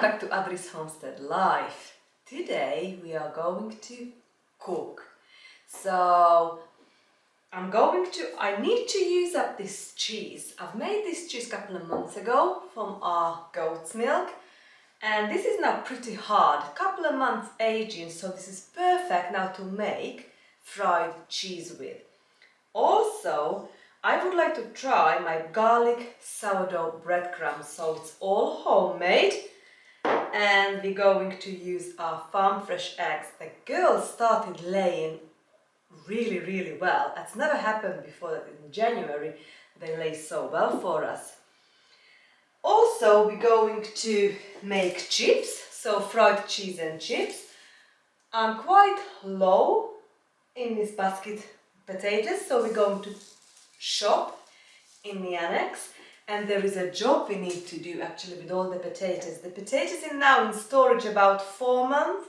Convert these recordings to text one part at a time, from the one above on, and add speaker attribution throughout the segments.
Speaker 1: back to Adri's Homestead Life. Today we are going to cook. So I need to use up this cheese. I've made this cheese a couple of months ago from our goat's milk. And this is now pretty hard, a couple of months aging, so this is perfect now to make fried cheese with. Also, I would like to try my garlic sourdough breadcrumbs, so it's all homemade. And we're going to use our farm fresh eggs. The girls started laying really well. That's never happened before that in January they lay so well for us. Also, we're going to make chips, so fried cheese and chips. I'm quite low in this basket potatoes, so we're going to shop in the annex, and there is a job we need to do actually with all the potatoes. The potatoes are now in storage about 4 months,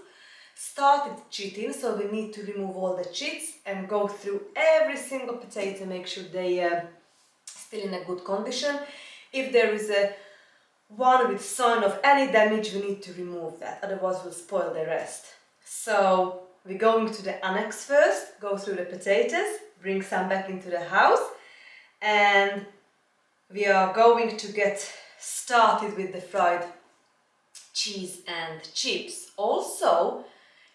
Speaker 1: started chitting, so we need to remove all the chits and go through every single potato, make sure they are still in a good condition. If there is a one with sign of any damage, we need to remove that, otherwise we'll spoil the rest. So we're going to the annex first, go through the potatoes, bring some back into the house, and we are going to get started with the fried cheese and chips. Also,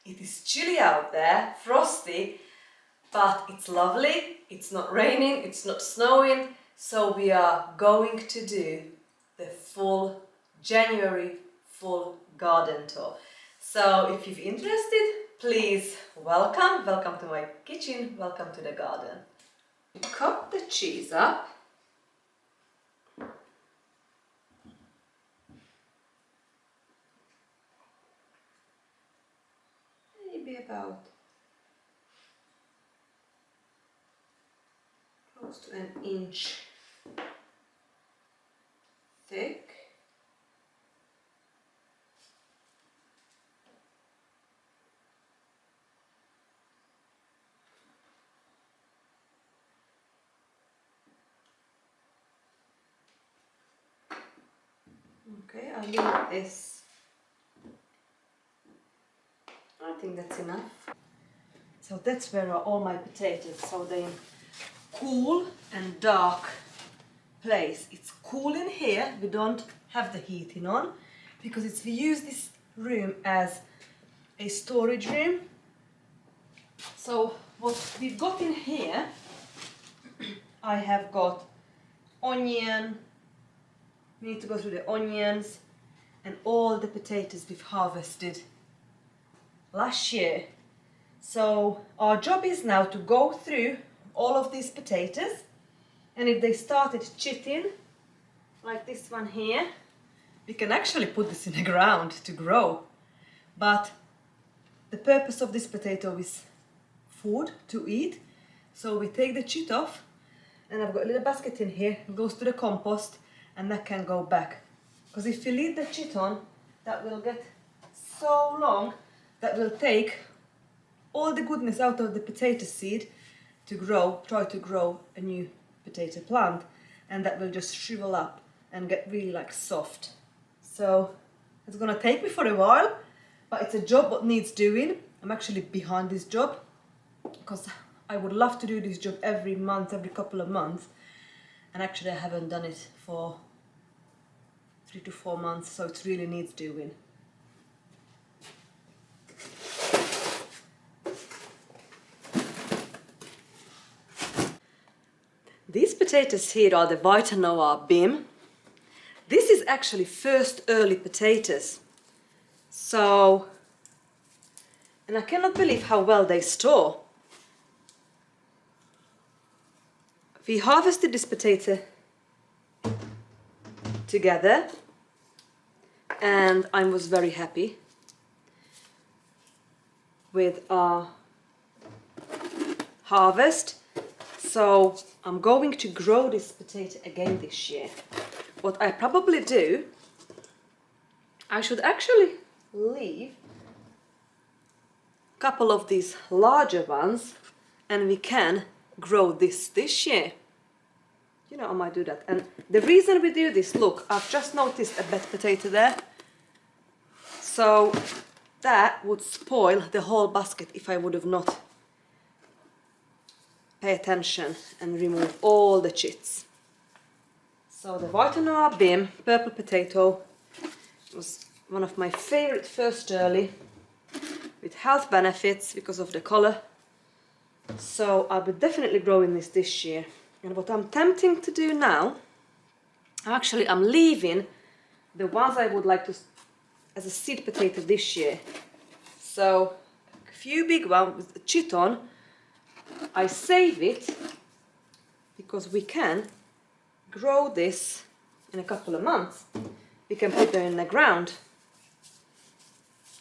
Speaker 1: it is chilly out there, frosty, but it's lovely. It's not raining, it's not snowing, so we are going to do the full January full garden tour. So if you're interested, please welcome to my kitchen, welcome to the garden. Cut the cheese up. Maybe about close to an inch thick. Okay, I'll leave this. I think that's enough. So that's where are all my potatoes, so they're in cool and dark place. It's cool in here, we don't have the heating on because we use this room as a storage room. So what we've got in here, I have got onion. We need to go through the onions and all the potatoes we've harvested last year. So our job is now to go through all of these potatoes, and if they started chitting, like this one here, we can actually put this in the ground to grow. But the purpose of this potato is food to eat, so we take the chit off, and I've got a little basket in here, it goes to the compost, and that can go back. Because if you leave the chit on, that will get so long that will take all the goodness out of the potato seed to try to grow a new potato plant, and that will just shrivel up and get really like soft. So it's gonna take me for a while, but it's a job what needs doing. I'm actually behind this job because I would love to do this job every month, every couple of months, and actually I haven't done it for 3 to 4 months, so it really needs doing. These potatoes here are the Vita Nova Bim. This is actually first early potatoes. So, and I cannot believe how well they store. We harvested this potato together, and I was very happy with our harvest. So I'm going to grow this potato again this year. What I probably do, I should actually leave a couple of these larger ones, and we can grow this year. You know, I might do that. And the reason we do this, look, I've just noticed a bad potato there. So that would spoil the whole basket if I would have not pay attention and remove all the chits. So the White-Noir Bim purple potato was one of my favorite first early, with health benefits because of the color. So I'll be definitely growing this year. And what I'm tempting to do now, I'm leaving the ones I would like to as a seed potato this year. So a few big ones with the chit on, I save it because we can grow this in a couple of months. We can put them in the ground.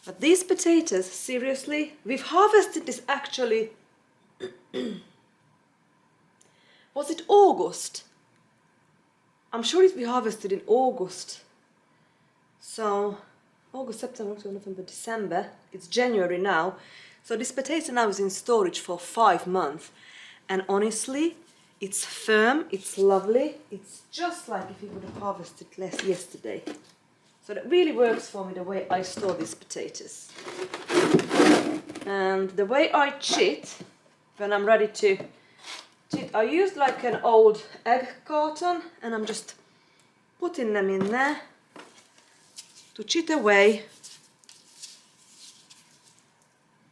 Speaker 1: But these potatoes, seriously, we've harvested this actually, was it August? I'm sure we harvested in August. So August, September, October, November, December, it's January now. So this potato now is in storage for 5 months. And honestly, it's firm, it's lovely. It's just like if you would have harvested less yesterday. So that really works for me, the way I store these potatoes. And the way I chit, when I'm ready to chit, I used like an old egg carton and I'm just putting them in there to chit away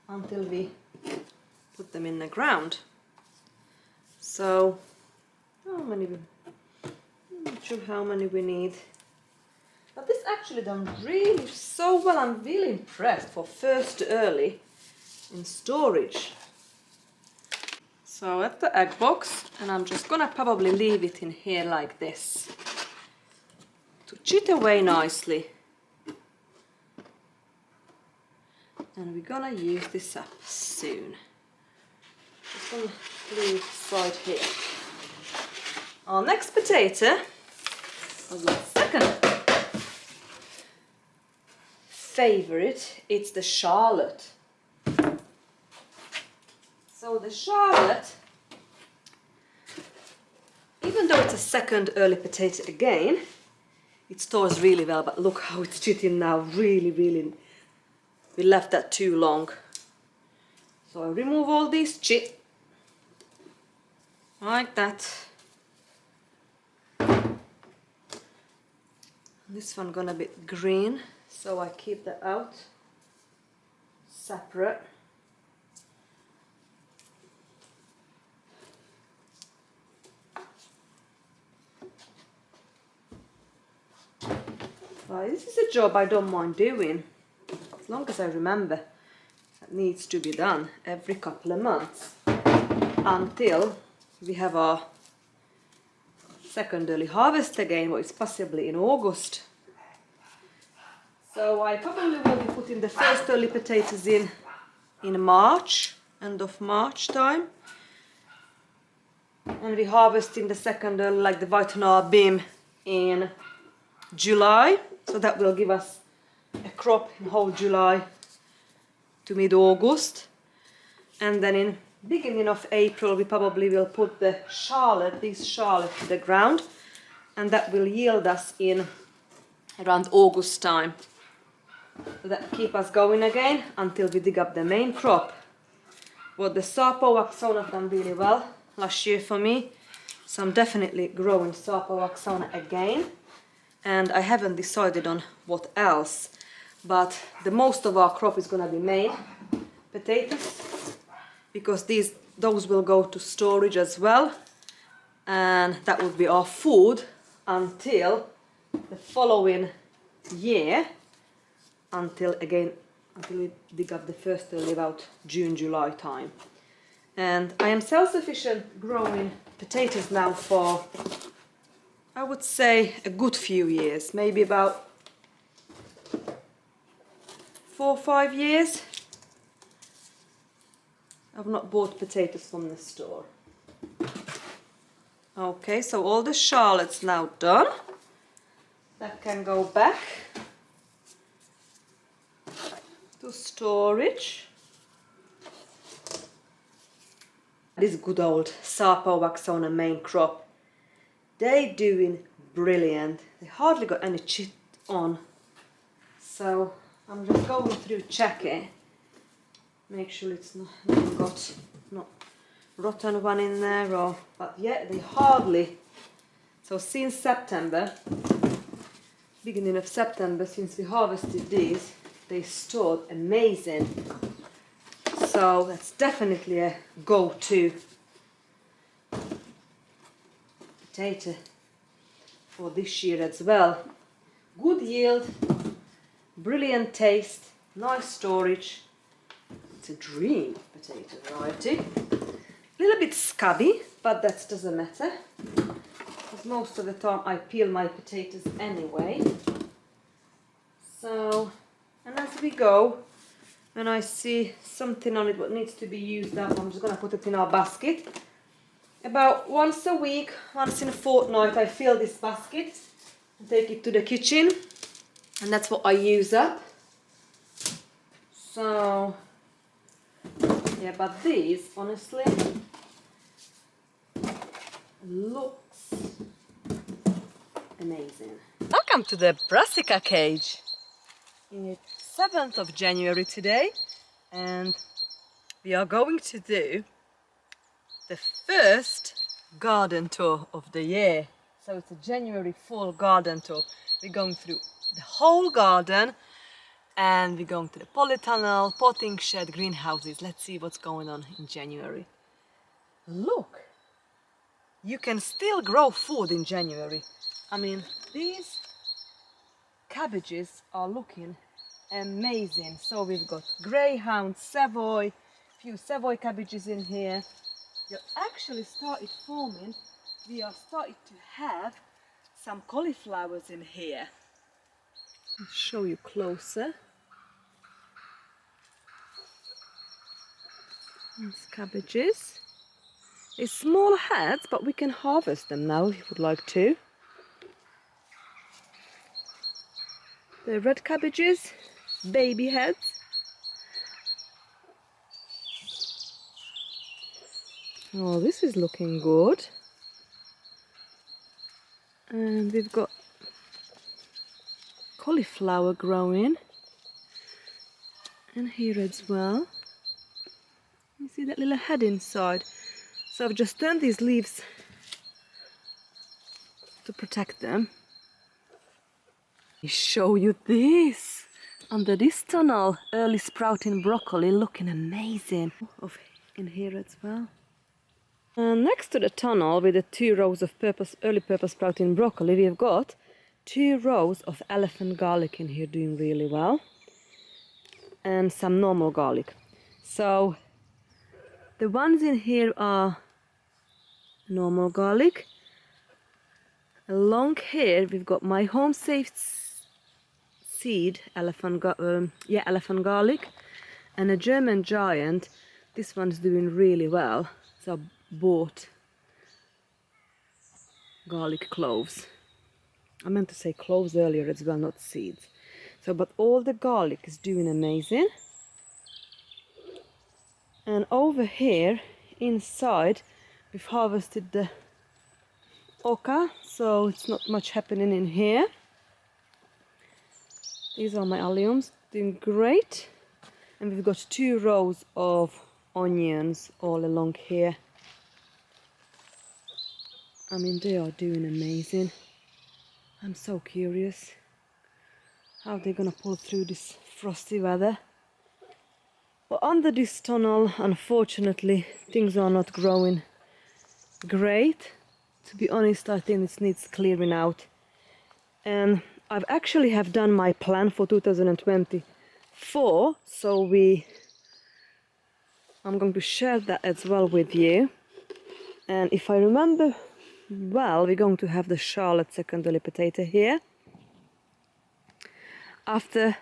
Speaker 1: until we put them in the ground. So, I'm not sure how many we need. But this actually done really so well. I'm really impressed for first early in storage. So at the egg box, and I'm just gonna probably leave it in here like this to chit away nicely. And we're gonna use this up soon. Just gonna leave it aside here. Our next potato was my second favorite. It's the Charlotte. So the Charlotte, even though it's a second early potato again, it stores really well, but look how it's chitting now, really, we left that too long. So I remove all these chit, like that. This one gonna be green, so I keep that out separate. Right, this is a job I don't mind doing, as long as I remember that needs to be done every couple of months until we have our second early harvest again, which is possibly in August. So I probably will be putting the first early potatoes in March, end of March time. And we harvesting the second early, like the White-Noir Bim, in July. So that will give us a crop in whole July to mid-August. And then in beginning of April we probably will put the Charlotte, this Charlotte, to the ground, and that will yield us in around August time. So that keep us going again until we dig up the main crop. Well, the Sapo Waxona done really well last year for me, so I'm definitely growing Sapo Waxona again. And I haven't decided on what else, but the most of our crop is going to be main potatoes, because those will go to storage as well, and that would be our food until the following year, until we dig up the first early about June, July time. And I am self-sufficient growing potatoes now for, I would say, a good few years, maybe about 4 or 5 years. I've not bought potatoes from the store. Okay, so all the Charlottes now done. That can go back to storage. This good old Sapo Waxona main crop, they doing brilliant. They hardly got any chit on, so I'm just going through checking. Make sure it's not got not rotten one in there, or but yeah, they hardly. So since September, beginning of September, since we harvested these, they stored amazing. So that's definitely a go-to potato for this year as well. Good yield, brilliant taste, nice storage. It's a dream potato variety. A little bit scabby, but that doesn't matter, because most of the time I peel my potatoes anyway. So, and as we go, when I see something on it what needs to be used up, I'm just going to put it in our basket. About once a week, once in a fortnight, I fill this basket and take it to the kitchen, and that's what I use up. So yeah, but these honestly looks amazing. Welcome to the brassica cage. It's 7th of January today, and we are going to do the first garden tour of the year. So it's a January full garden tour. We're going through the whole garden, and we're going to the polytunnel, potting shed, greenhouses. Let's see what's going on in January. Look, you can still grow food in January. I mean, these cabbages are looking amazing. So we've got greyhound, Savoy, few Savoy cabbages in here. They're actually started forming. We are starting to have some cauliflowers in here. I'll show you closer. These cabbages. They're small heads, but we can harvest them now if you would like to. The red cabbages, baby heads. Oh, this is looking good. And we've got cauliflower growing. And here as well. You see that little head inside. So I've just turned these leaves to protect them. Let me show you this. Under this tunnel, early sprouting broccoli, looking amazing. In here as well. And next to the tunnel, with the 2 rows of early purple sprouting broccoli, we've got 2 rows of elephant garlic in here doing really well. And some normal garlic. So the ones in here are normal garlic. Along here we've got my home safe seed elephant garlic, and a German giant. This one's doing really well. So I bought garlic cloves. I meant to say cloves earlier as well, not seeds. So, but all the garlic is doing amazing. And over here inside we've harvested the oca, so it's not much happening in here. These are my alliums, doing great. And we've got 2 rows of onions all along here. I mean, they are doing amazing. I'm so curious how they're gonna pull through this frosty weather. Well, under this tunnel, unfortunately, things are not growing great. To be honest, I think this needs clearing out. And I've actually have done my plan for 2024, so I'm going to share that as well with you. And if I remember well, we're going to have the Charlotte secondary potato here. After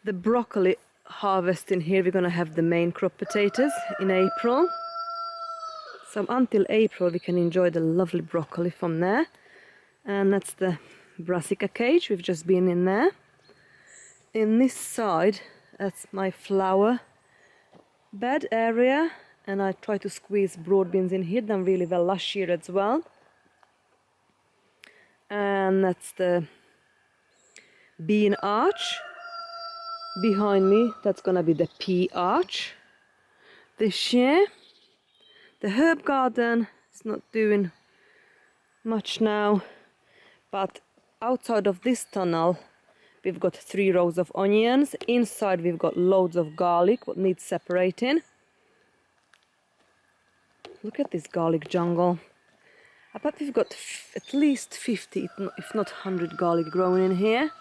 Speaker 1: the broccoli harvest in here, we're going to have the main crop potatoes in April. So until April we can enjoy the lovely broccoli from there. And that's the brassica cage, we've just been in there. In this side, that's my flower bed area, and I try to squeeze broad beans in here, done really well last year as well. And that's the bean arch. Behind me, that's gonna be the pea arch. This year, the herb garden is not doing much now, but outside of this tunnel, we've got 3 rows of onions. Inside, we've got loads of garlic, what needs separating. Look at this garlic jungle. I bet we've got at least 50, if not 100 garlic growing in here.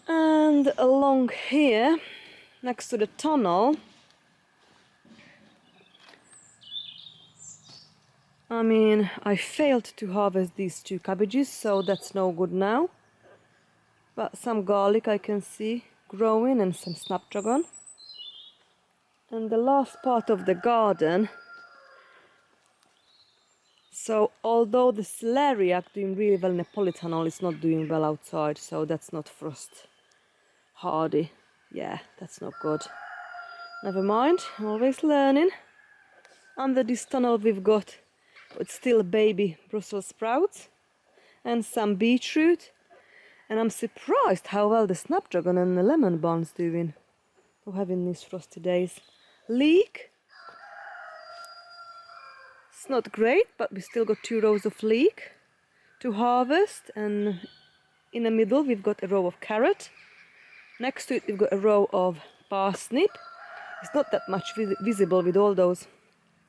Speaker 1: And along here, next to the tunnel, I mean, I failed to harvest these 2 cabbages, so that's no good now. But some garlic I can see growing and some snapdragon. And the last part of the garden, so although the celeriac doing really well in the polytunnel, it's not doing well outside, so that's not frost hardy. Yeah, that's not good. Never mind, I'm always learning. Under this tunnel we've got, it's still baby Brussels sprouts and some beetroot. And I'm surprised how well the snapdragon and the lemon balm's doing for having these frosty days. Leek. It's not great, but we still got 2 rows of leek to harvest. And in the middle we've got a row of carrot. Next to it we've got a row of parsnip. It's not that much visible with all those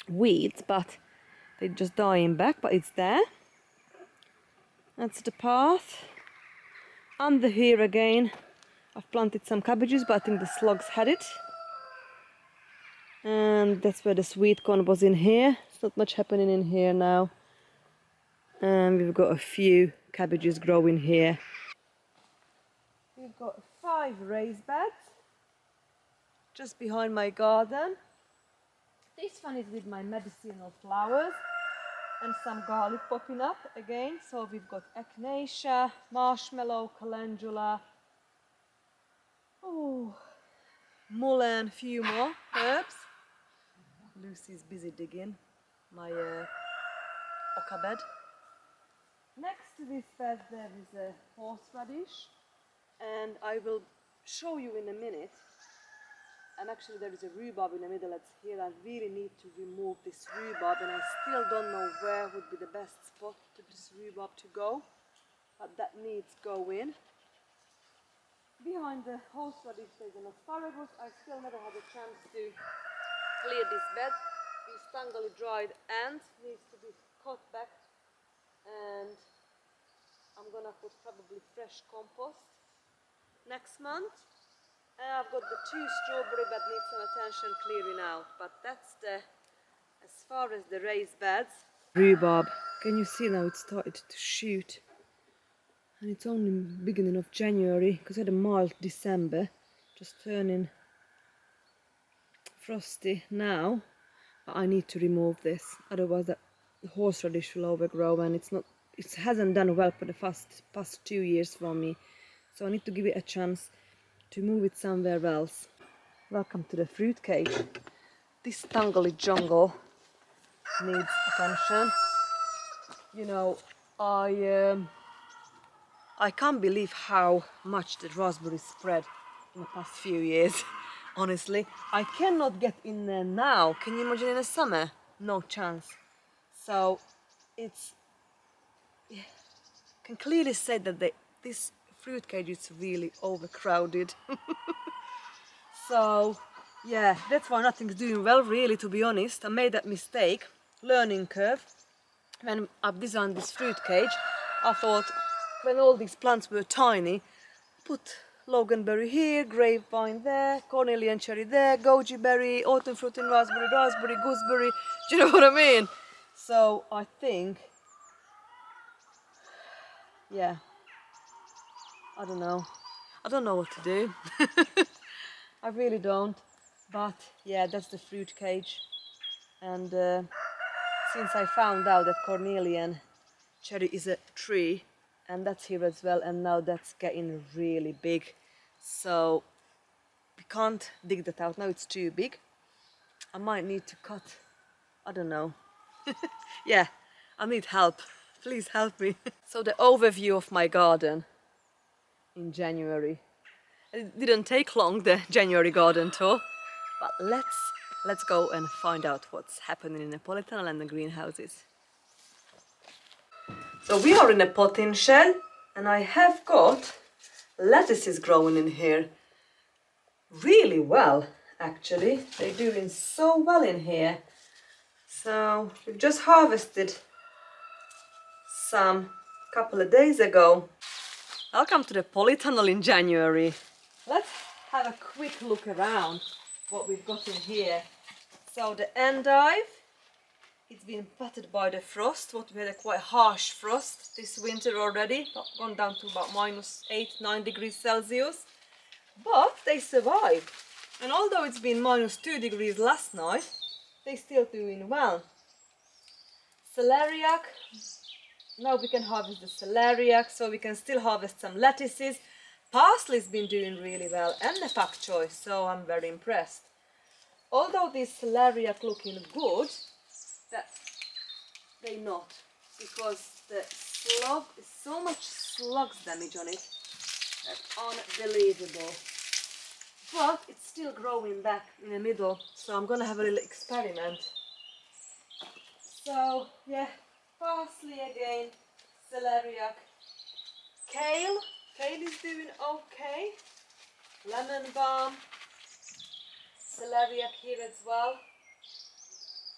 Speaker 1: weeds, but they're just dying back, but it's there. That's the path. Under here again, I've planted some cabbages, but I think the slugs had it. And that's where the sweet corn was in here. It's not much happening in here now. And we've got a few cabbages growing here. We've got 5 raised beds just behind my garden. This one is with my medicinal flowers and some garlic popping up again. So we've got echinacea, marshmallow, calendula, mullein, few more herbs. Lucy's busy digging my oca bed. Next to this bed there is a horseradish, and I will show you in a minute. And actually there is a rhubarb in the middle that's here. I really need to remove this rhubarb, and I still don't know where would be the best spot to this rhubarb to go, but that needs going. Behind the horseradish there's an asparagus. I still never had a chance to clear this bed. This tangly dried ant needs to be cut back, and I'm gonna put probably fresh compost next month. And I've got the 2 strawberry that need some attention clearing out, but that's as far as the raised beds. Rhubarb, can you see now it started to shoot? And it's only beginning of January, because I had a mild December, just turning frosty now. But I need to remove this, otherwise that horseradish will overgrow, and it hasn't done well for the past 2 years for me. So I need to give it a chance to move it somewhere else. Welcome to the fruit cage. This tangly jungle needs attention. You know, I can't believe how much the raspberry spread in the past few years. Honestly, I cannot get in there now. Can you imagine in the summer? No chance. So it's, can clearly say that this fruit cage is really overcrowded. So yeah, that's why nothing's doing well, really, to be honest. I made that mistake, learning curve. When I've designed this fruit cage, I thought when all these plants were tiny, put loganberry here, grapevine there, cornelian cherry there, goji berry, autumn fruit and raspberry, gooseberry. Do you know what I mean? So I think, yeah, I don't know what to do. I really don't, but yeah, that's the fruit cage. And since I found out that cornelian cherry is a tree, and that's here as well, and now that's getting really big, so we can't dig that out now, it's too big. I might need to cut, I don't know. Yeah, I need help, please help me. So the overview of my garden in January. It didn't take long, the January garden tour, but let's go and find out what's happening in the polytunnel and the greenhouses. So we are in a potting shed, and I have got lettuces growing in here really well, actually. They're doing so well in here. So we've just harvested some couple of days ago. Welcome to the polytunnel in January. Let's have a quick look around what we've got in here. So the endive, it's been battered by the frost. We had a quite harsh frost this winter already, gone down to about -8-9 degrees Celsius. But they survived. And although it's been -2 degrees last night, they're still doing well. Celeriac, now we can harvest the celeriac, so we can still harvest some lettuces. Parsley's been doing really well, and the pak choi, so I'm very impressed. Although these celeriac looking good, they're not, because the slug is so much slugs damage on it. That's unbelievable. But it's still growing back in the middle, so I'm gonna have a little experiment. So yeah, parsley again, celeriac, kale is doing okay, lemon balm, celeriac here as well.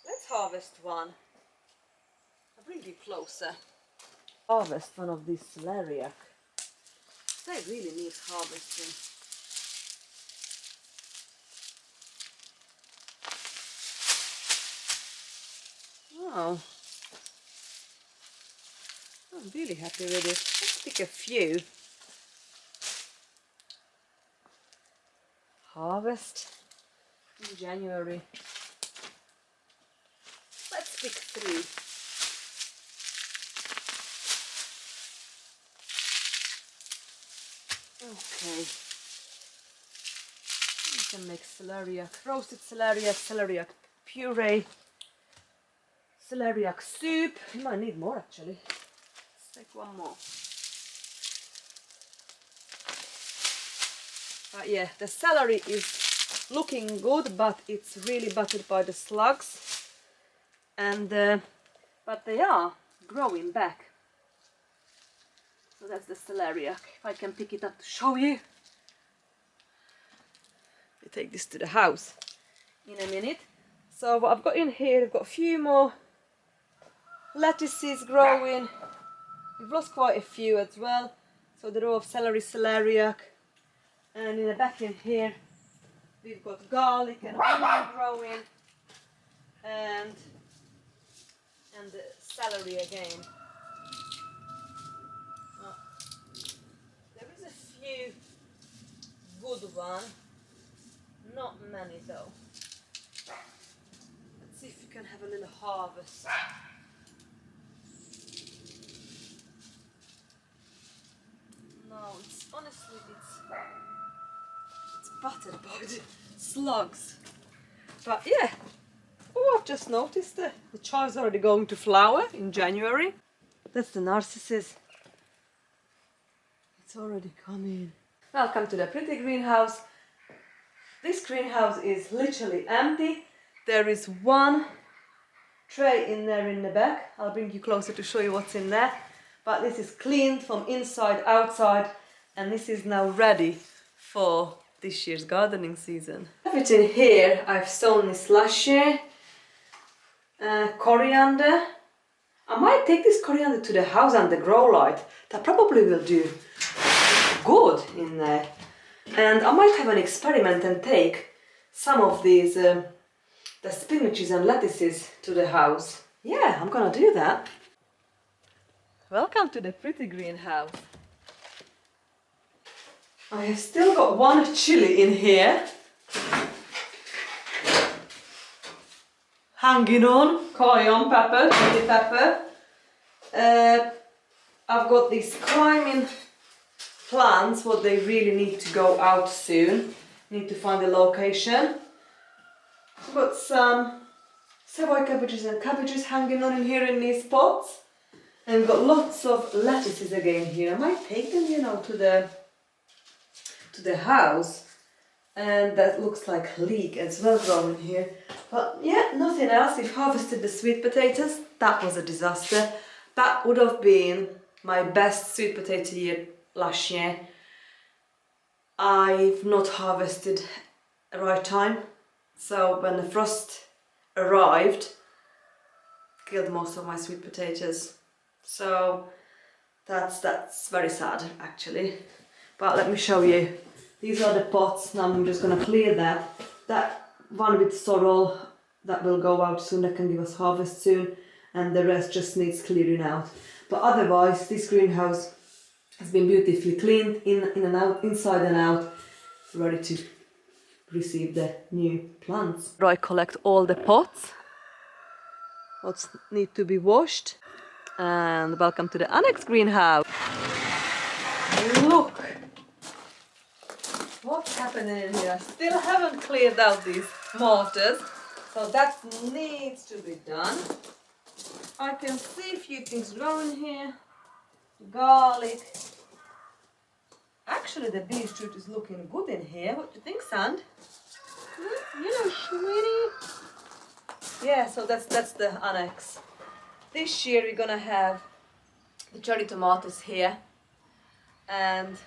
Speaker 1: Let's harvest one. I'll bring you closer. Harvest one of these celeriac. They really need harvesting. Oh, I'm really happy with it. Let's pick a few. Harvest in January. Let's pick 3. Okay. We can make celeriac, roasted celeriac, celeriac puree, celeriac soup. You might need more actually. Let's take one more. Yeah, the celery is looking good, but it's really battered by the slugs. And but they are growing back. So that's the celeriac. If I can pick it up to show you. We take this to the house in a minute. So what I've got in here, I've got a few more lettuces growing. We've lost quite a few as well. So the row of celery, celeriac. And in the back in here, we've got garlic and onion growing. And the celery again. There is a few good ones, not many though. Let's see if we can have a little harvest. No, it's honestly it's battered by the slugs. But yeah. Oh, I've just noticed the chive's already going to flower in January. That's the narcissus. It's already coming. Welcome to the pretty greenhouse. This greenhouse is literally empty. There is one tray in there in the back. I'll bring you closer to show you what's in there. But this is cleaned from inside, outside, and this is now ready for this year's gardening season. Everything here I've sown this last year. Coriander. I might take this coriander to the house under grow light. That probably will do good in there. And I might have an experiment and take some of these the spinaches and lettuces to the house. Yeah, I'm gonna do that. Welcome to the pretty greenhouse. I have still got one chili in here. Hanging on, cayenne pepper, chili pepper. I've got these climbing plants, what they really need to go out soon. Need to find a location. I've got some savoy cabbages and cabbages hanging on in here in these pots. And we've got lots of lettuces again here. I might take them, you know, to to the house, and that looks like leek as well growing here. But yeah, nothing else. We've harvested the sweet potatoes. That was a disaster. That would have been my best sweet potato year last year. I've not harvested at the right time, so when the frost arrived, killed most of my sweet potatoes. So that's very sad actually. But let me show you. These are the pots. Now I'm just gonna clear that. That one with sorrel, that will go out soon. That can give us harvest soon, and the rest just needs clearing out. But otherwise, this greenhouse has been beautifully cleaned in and out, inside and out, ready to receive the new plants. I collect all the pots, what need to be washed, and welcome to the annex greenhouse. Look what's happening in here. I still haven't cleared out these mortars, so that needs to be done. I can see a few things growing here. Garlic. Actually, the beetroot is looking good in here. What do you think, Sand? You know, sweetie. Yeah, so that's the annex. This year we're gonna have the cherry tomatoes here, and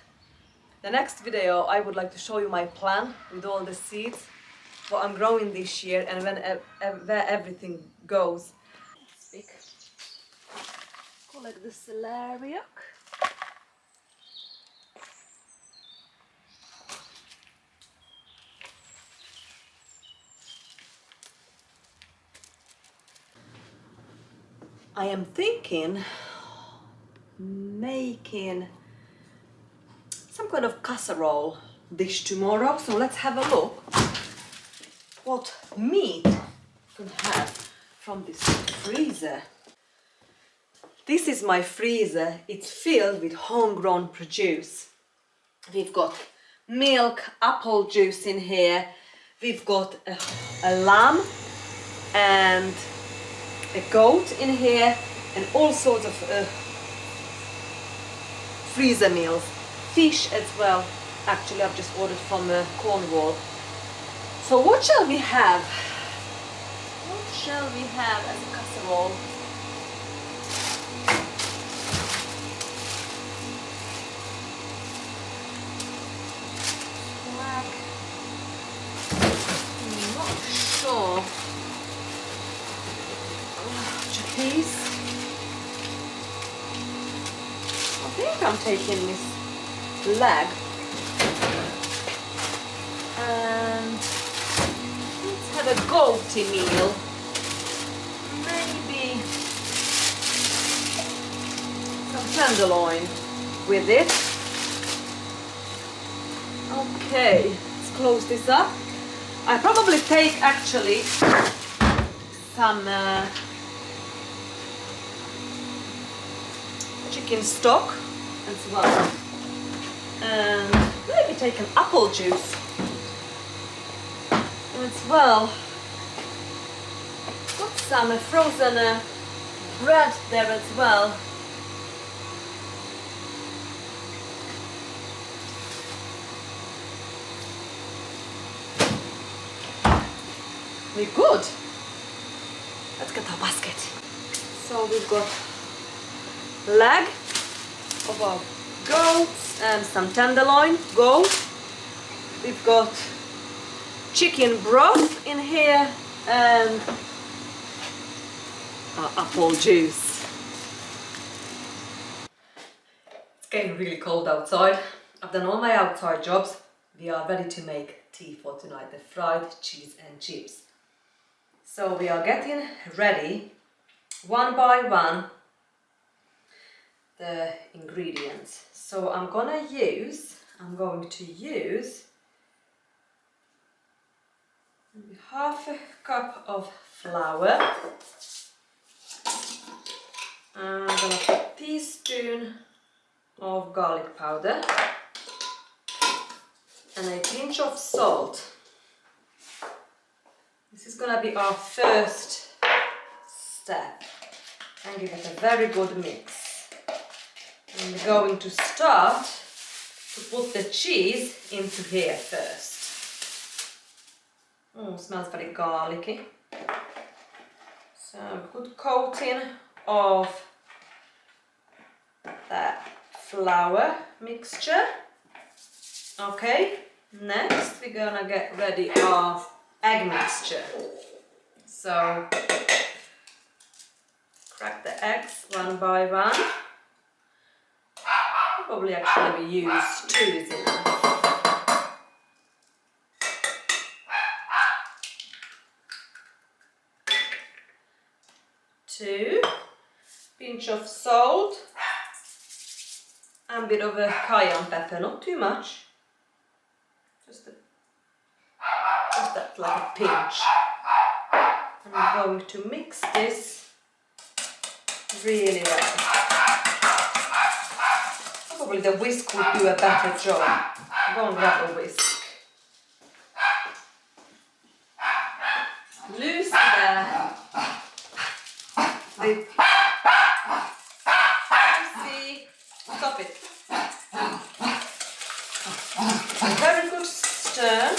Speaker 1: the next video I would like to show you my plan with all the seeds, what I'm growing this year, and where everything goes. Speak. Collect the celeriac. I am thinking making some kind of casserole dish tomorrow, so let's have a look what meat we can have from this freezer. This is my freezer. It's filled with homegrown produce. We've got milk, apple juice in here. We've got a lamb and a goat in here, and all sorts of freezer meals. Fish as well. Actually, I've just ordered from Cornwall. So what shall we have? What shall we have as a casserole? I'm not sure. Chickpeas. I think I'm taking this leg. And let's have a goaty meal. Maybe some tenderloin with it. Okay, let's close this up. I probably take actually some chicken stock as well, and maybe take an apple juice as well. Got some frozen bread there as well. We're good. Let's get our basket. So we've got leg of our goats and some tenderloin, goat. We've got chicken broth in here and our apple juice. It's getting really cold outside. I've done all my outside jobs. We are ready to make tea for tonight, the fried cheese and chips. So we are getting ready one by one the ingredients. So I'm going to use maybe half a cup of flour, and I'm going to put a teaspoon of garlic powder and a pinch of salt. This is going to be our first step, and give it a very good mix. And we're going to start to put the cheese into here first. Smells very garlicky. So good coating of that flour mixture. Okay, next we're gonna get ready our egg mixture. So crack the eggs one by one. Probably actually we use 2 is enough. 2, pinch of salt, and a bit of a cayenne pepper, not too much, just that like a pinch. And I'm going to mix this really well. Probably the whisk would do a better job. Go and grab a whisk. Loose there. See, stop it. A very good stir.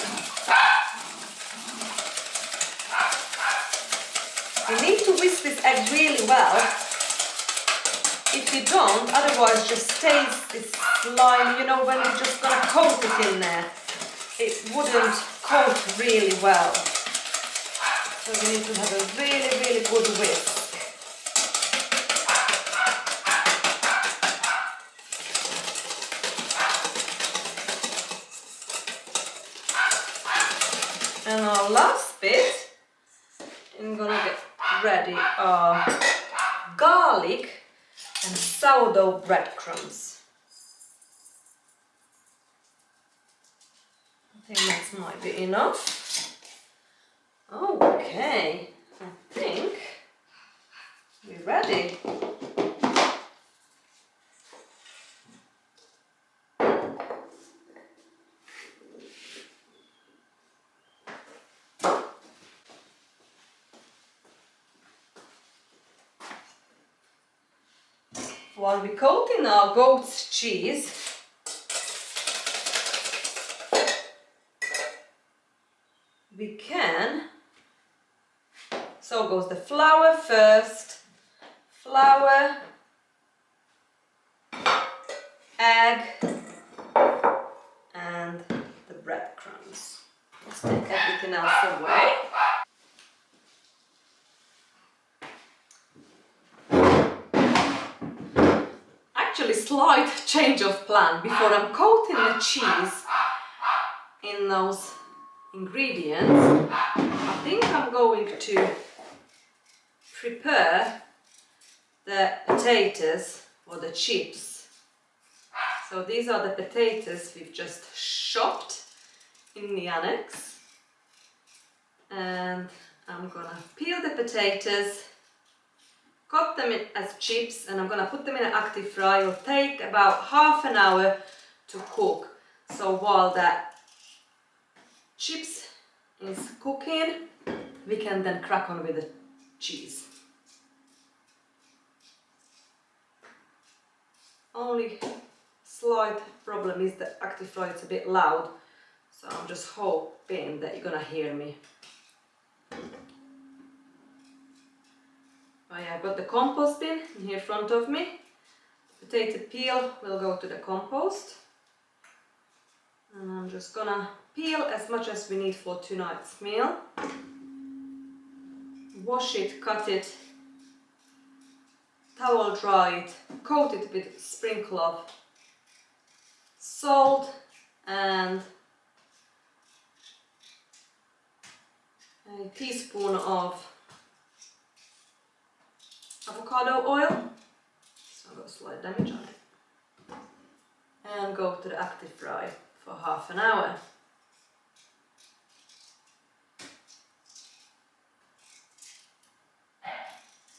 Speaker 1: You need to whisk this egg really well. If you don't, otherwise just stays this slime, you know, when you're just gonna coat it in there. It wouldn't coat really well. So you need to have a really, really good whisk. And our last bit, I'm gonna get ready our garlic and sourdough breadcrumbs. I think that might be enough. Okay, I think we're ready. While we're coating our goat's cheese, we can, so goes the flour first, flour, egg, and the breadcrumbs. Let's take everything else away. Actually, slight change of plan. Before I'm coating the cheese in those ingredients, I think I'm going to prepare the potatoes or the chips. So these are the potatoes we've just chopped in the annex, and I'm gonna peel the potatoes, cut them in as chips, and I'm gonna put them in an active fry. It'll take about half an hour to cook. So while that chips is cooking, we can then crack on with the cheese. Only slight problem is the active fry is a bit loud, so I'm just hoping that you're gonna hear me. I've got the compost bin here in front of me. Potato peel will go to the compost. And I'm just gonna peel as much as we need for tonight's meal. Wash it, cut it, towel dry it, coat it with a sprinkle of salt and a teaspoon of avocado oil. So I've got slight damage on it. And go to the active fry for half an hour.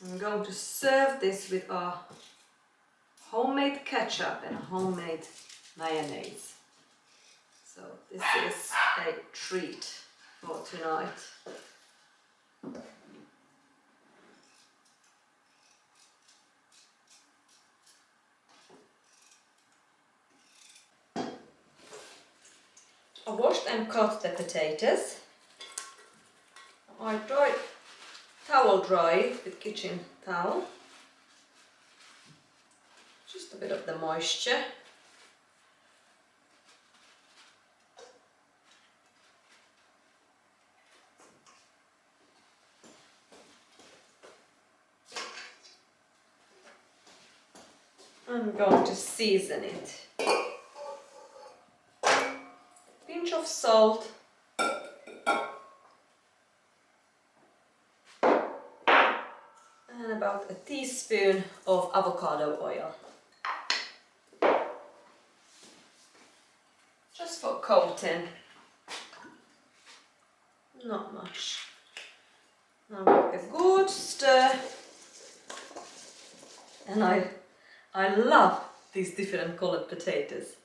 Speaker 1: I'm going to serve this with our homemade ketchup and homemade mayonnaise. So this is a treat for tonight. I washed and cut the potatoes. I towel dry with kitchen towel. Just a bit of the moisture. I'm going to season it. Pinch of salt. And about a teaspoon of avocado oil. Just for coating. Not much. Now make a good stir. And I love these different colored potatoes.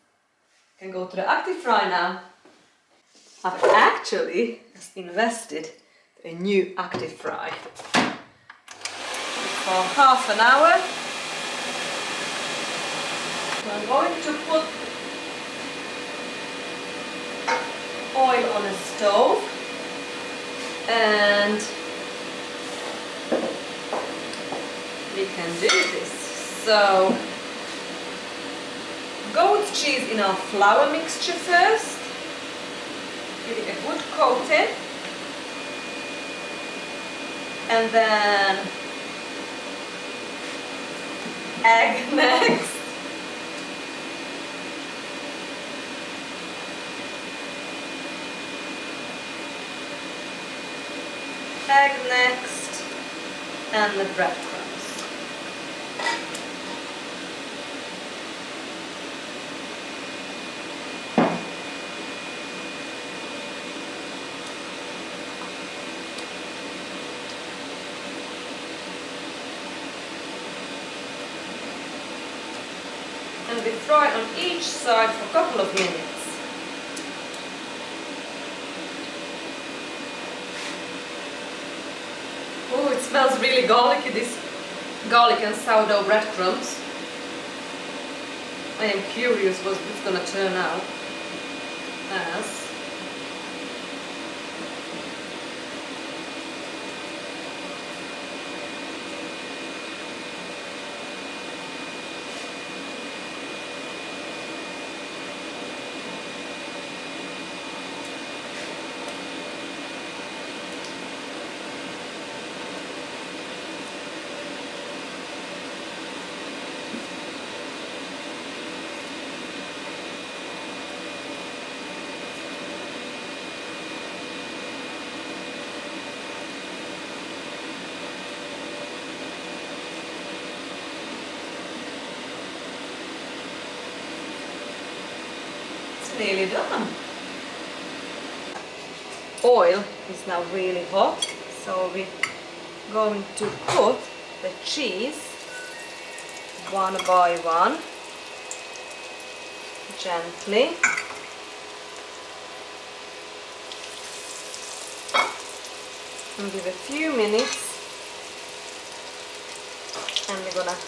Speaker 1: Can go to the active fry now. I've actually invested in a new active fry. For half an hour. I'm going to put oil on a stove and we can do this. So, goat cheese in our flour mixture first, give it a good coating, and then egg next. Egg next, and the breadcrumbs. And we fry on each side for a couple of minutes. Oh, it smells really garlicky, this garlic and sourdough breadcrumbs. I am curious what it's gonna turn out as. Nearly done. Oil is now really hot, so we're going to put the cheese one by one, gently. And give a few minutes, and we're gonna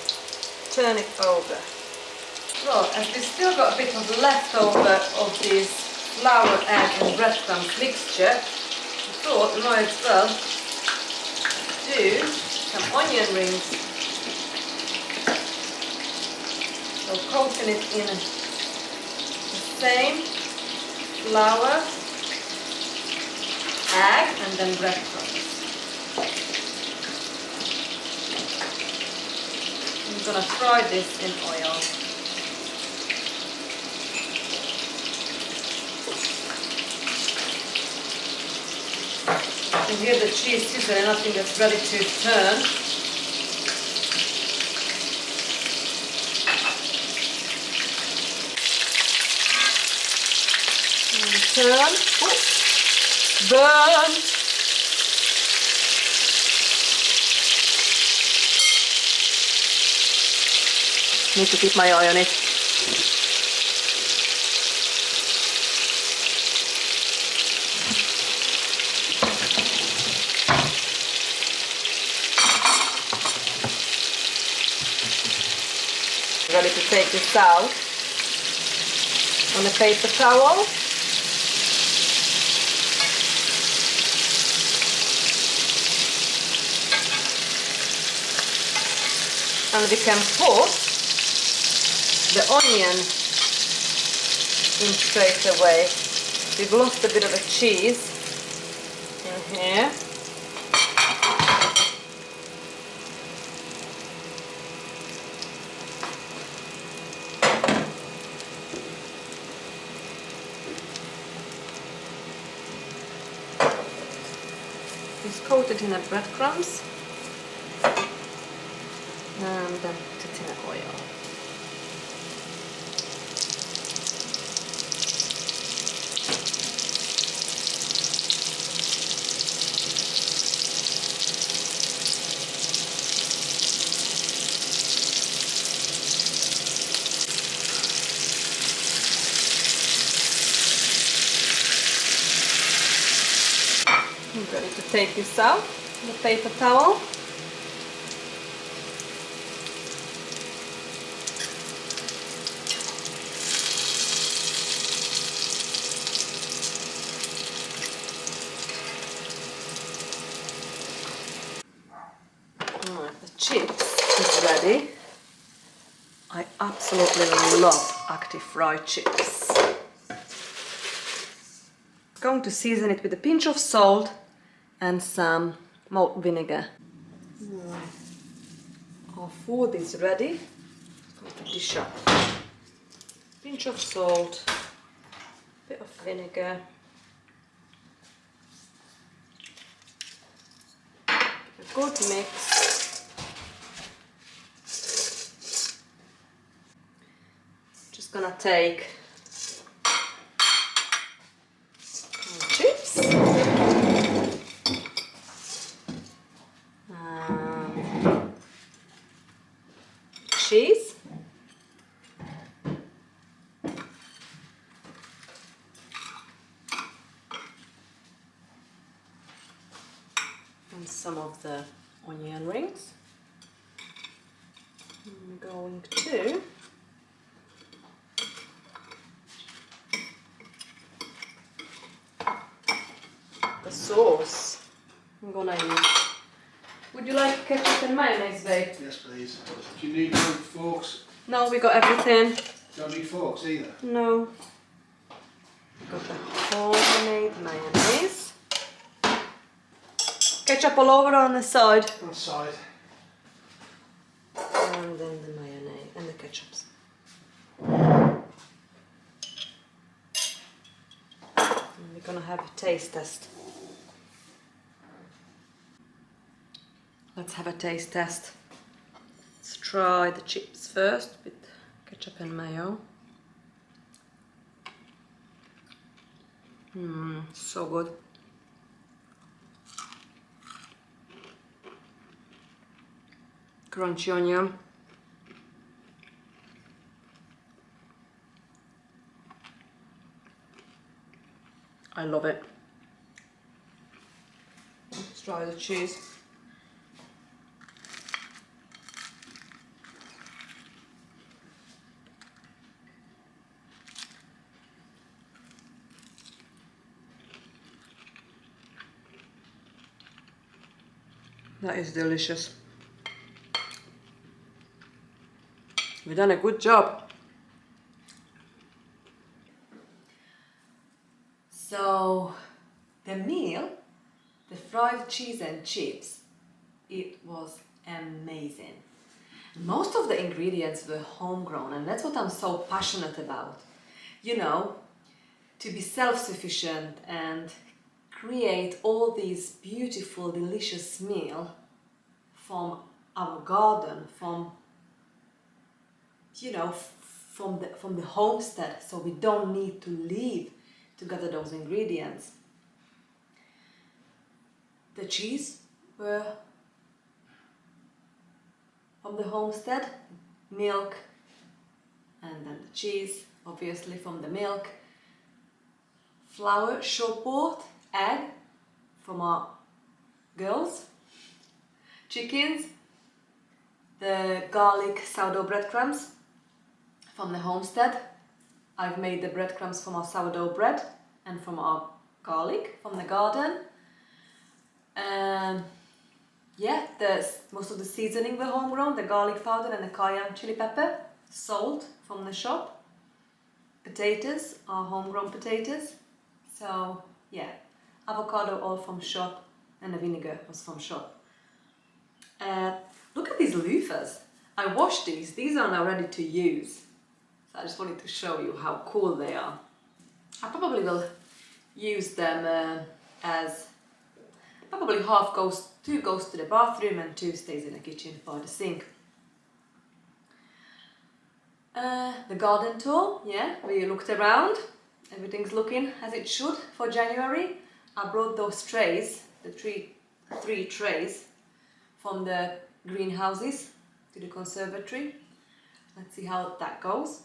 Speaker 1: turn it over. So, as we still got a bit of leftover of this flour, egg and breadcrumbs mixture, I thought we might as well do some onion rings. So coating it in the same flour, egg and then breadcrumbs. I'm gonna fry this in oil. And here the cheese sizzling, and I think it's ready to turn. And turn. Oops. Burnt. Need to keep my eye on it. Ready to take this out on a paper towel. And we can put the onion in straight away. We've lost a bit of the cheese in here. It's coated in a breadcrumbs and then put it in oil. I'm ready to take this out, the paper towel. Alright, the chips is ready. I absolutely love Active Fried chips. Going to season it with a pinch of salt and some malt vinegar. Our food is ready. Going to dish up. Pinch of salt, bit of vinegar, a good mix. Just gonna take chips and cheese. And some of the onion rings. I'm going to the sauce I'm gonna use. Would you like ketchup and mayonnaise, babe?
Speaker 2: Yes, please. Do you need no forks?
Speaker 1: No, we got everything.
Speaker 2: Don't need forks either.
Speaker 1: No. Got the homemade mayonnaise. Ketchup all over on the side.
Speaker 2: On the side.
Speaker 1: And then the mayonnaise and the ketchups. And we're gonna have a taste test. Let's have a taste test. Let's try the chips first with ketchup and mayo. So good. Crunchy onion. I love it. Let's try the cheese. That is delicious. We've done a good job. So the meal, the fried cheese and chips, it was amazing. Most of the ingredients were homegrown, and that's what I'm so passionate about. You know, to be self-sufficient and create all these beautiful, delicious meals from our garden, from from the homestead, so we don't need to leave to gather those ingredients. The cheese were from the homestead, milk, and then the cheese, obviously from the milk, flour, shortbread, egg from our girls, chickens, the garlic sourdough breadcrumbs from the homestead. I've made the breadcrumbs from our sourdough bread and from our garlic from the garden. yeah, most of the seasoning were homegrown, the garlic powder and the cayenne chili pepper, salt from the shop. Potatoes are homegrown potatoes. So yeah, avocado all from shop and the vinegar was from shop. Look at these loofahs. I washed these are now ready to use. So I just wanted to show you how cool they are. I probably will use them as probably two goes to the bathroom and two stays in the kitchen for the sink. The garden tour, yeah, we looked around. Everything's looking as it should for January. I brought those trays, the three trays from the greenhouses to the conservatory. Let's see how that goes.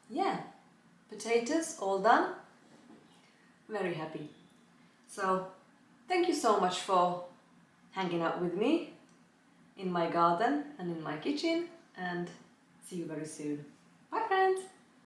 Speaker 1: Yeah, potatoes all done. Very happy. So thank you so much for hanging out with me in my garden and in my kitchen, and see you very soon. Bye friends!